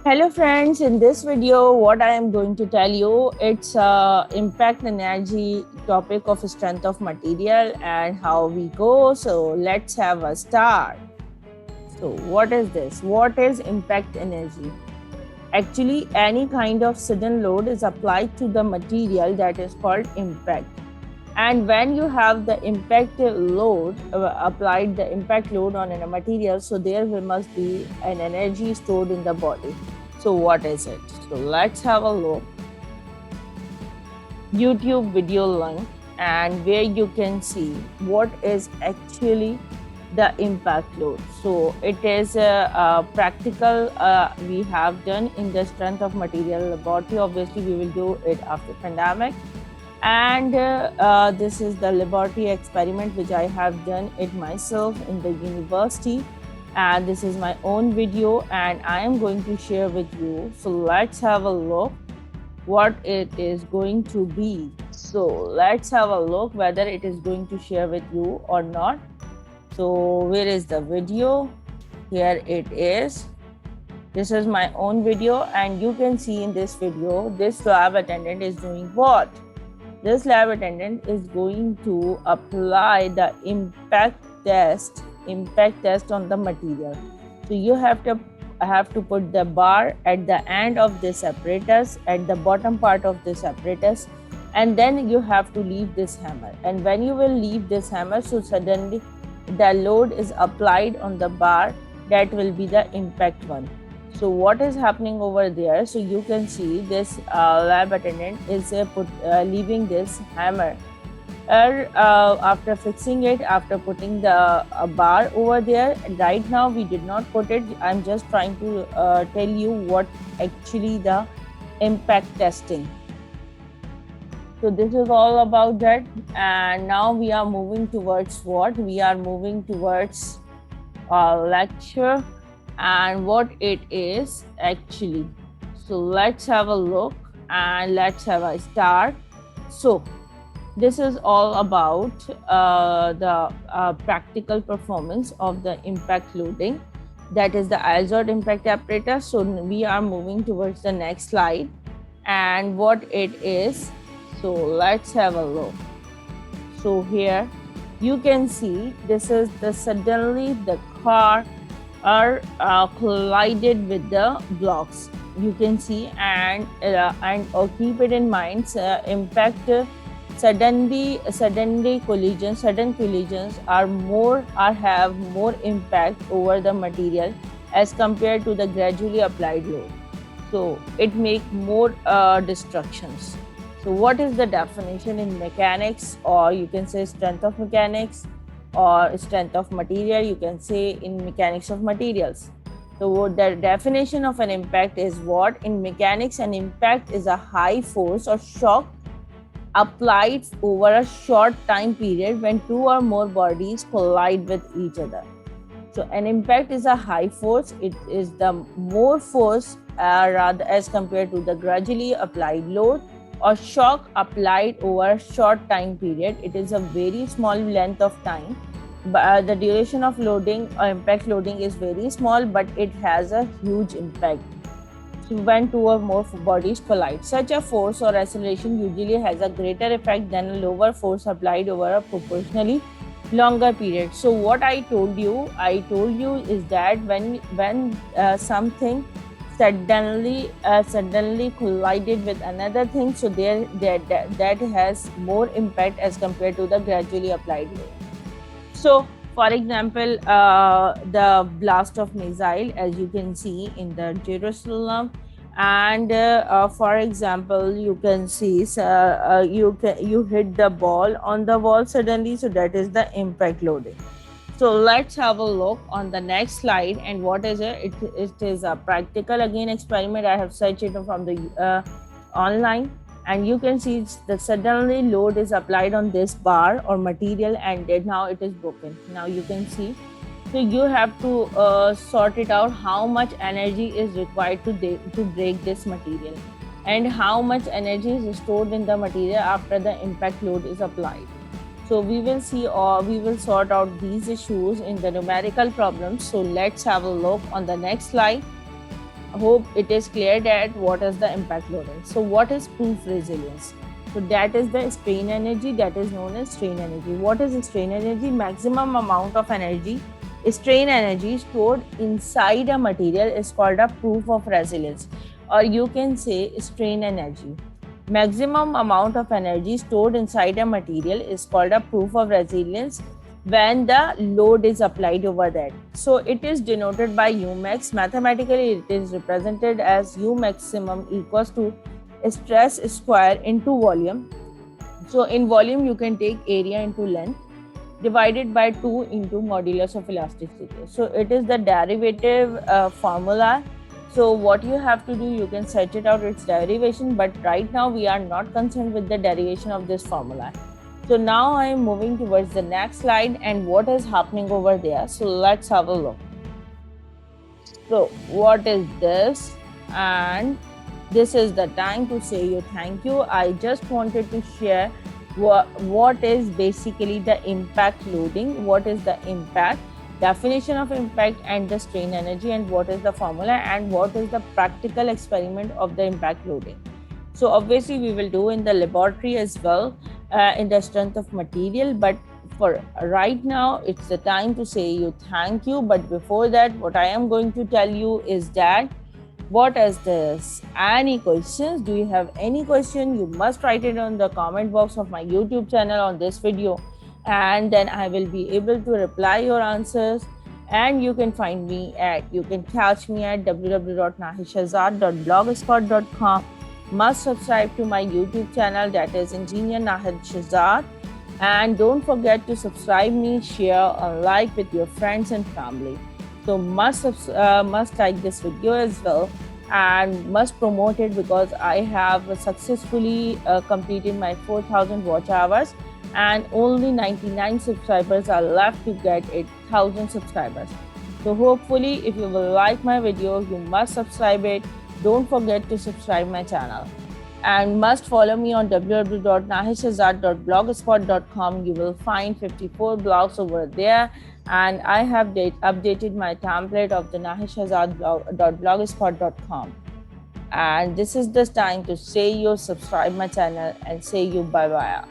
Hello friends, in this video what I am going to tell you it's impact energy topic of strength of material and how we go. So let's have a start. So what is this? What is impact energy? Actually any kind of sudden load is applied to the material that is called impact. And when you have the impact load applied the impact load on a material, so there must be an energy stored in the body. So what is it? So let's have a look. YouTube video link, and where you can see what is actually the impact load. So it is a practical we have done in the strength of material laboratory. Obviously we will do it after pandemic, and this is the laboratory experiment which I have done it myself in the university, and this is my own video and I am going to share with you. So let's have a look what it is going to be. So let's have a look whether it is going to share with you or not. So where is the video? Here it is. This is my own video, and you can see in this video this lab attendant is doing what? This lab attendant is going to apply the impact test on the material. So you have to put the bar at the end of this apparatus, at the bottom part of this apparatus, and then you have to leave this hammer. And when you will leave this hammer, so suddenly the load is applied on the bar, that will be the impact one. So what is happening over there? So you can see this lab attendant is leaving this hammer. After fixing it, after putting the bar over there, right now we did not put it. I'm just trying to tell you what actually the impact testing. So this is all about that, and now we are moving towards what? We are moving towards lecture and what it is actually. So let's have a look and let's have a start. So this is all about the practical performance of the impact loading, that is the ISOT impact apparatus. So we are moving towards the next slide and what it is. So let's have a look. So here you can see this is the suddenly the car are collided with the blocks, you can see, and keep it in mind, impact sudden collisions are more or have more impact over the material as compared to the gradually applied load. So it make more destructions. So what is the definition in mechanics, or you can say strength of mechanics, or strength of material, you can say in mechanics of materials. So the definition of an impact is what? In mechanics, an impact is a high force or shock applied over a short time period when two or more bodies collide with each other. So an impact is a high force. It is the more force rather as compared to the gradually applied load or shock applied over a short time period. It is a very small length of time. But the duration of loading or impact loading is very small, but it has a huge impact. So when two or more bodies collide, such a force or acceleration usually has a greater effect than a lower force applied over a proportionally longer period. So what I told you is that when something suddenly collided with another thing, so that has more impact as compared to the gradually applied load. So for example, the blast of missile, as you can see in the Jerusalem, and for example you can see you hit the ball on the wall suddenly, so that is the impact loading. So let's have a look on the next slide. And what is it? It is a practical again experiment. I have searched it from the online, and you can see that suddenly load is applied on this bar or material, and then now it is broken. Now you can see. So you have to sort it out how much energy is required to break this material, and how much energy is stored in the material after the impact load is applied. So we will see, or we will sort out these issues in the numerical problems. So let's have a look on the next slide. hope it is clear that what is the impact loading. So what is proof resilience? So that is the strain energy, that is known as strain energy. What is strain energy? Maximum amount of energy, strain energy stored inside a material is called a proof of resilience, or you can say strain energy. Maximum amount of energy stored inside a material is called a proof of resilience when the load is applied over that. So it is denoted by Umax. Mathematically, it is represented as U maximum equals to stress square into volume. So in volume, you can take area into length divided by 2 into modulus of elasticity. So it is the derivative formula. So what you have to do, you can set it out its derivation, but right now we are not concerned with the derivation of this formula. So now I am moving towards the next slide and what is happening over there. So let's have a look. So what is this? And this is the time to say you thank you. I just wanted to share what is basically the impact loading, what is the impact, definition of impact and the strain energy, and what is the formula, and what is the practical experiment of the impact loading. So obviously we will do in the laboratory as well in the strength of material, but for right now it's the time to say you thank you. But before that, what I am going to tell you is that what is this? Any questions? Do you have any question? You must write it on the comment box of my YouTube channel on this video, and then I will be able to reply your answers. And you can find me you can catch me at www.nahidshahzad.blogspot.com. Must subscribe to my YouTube channel, that is Engineer Nahid Shahzad. And don't forget to subscribe me, share, and like with your friends and family. So must like this video as well, and must promote it, because I have successfully completed my 4,000 watch hours, and only 99 subscribers are left to get 8,000 subscribers. So hopefully if you will like my video, you must subscribe it. Don't forget to subscribe my channel, and must follow me on www.nahidshahzad.blogspot.com. You will find 54 blogs over there, and I have updated my template of the nahidshahzad.blogspot.com. And this is the time to say you subscribe my channel and say you bye bye.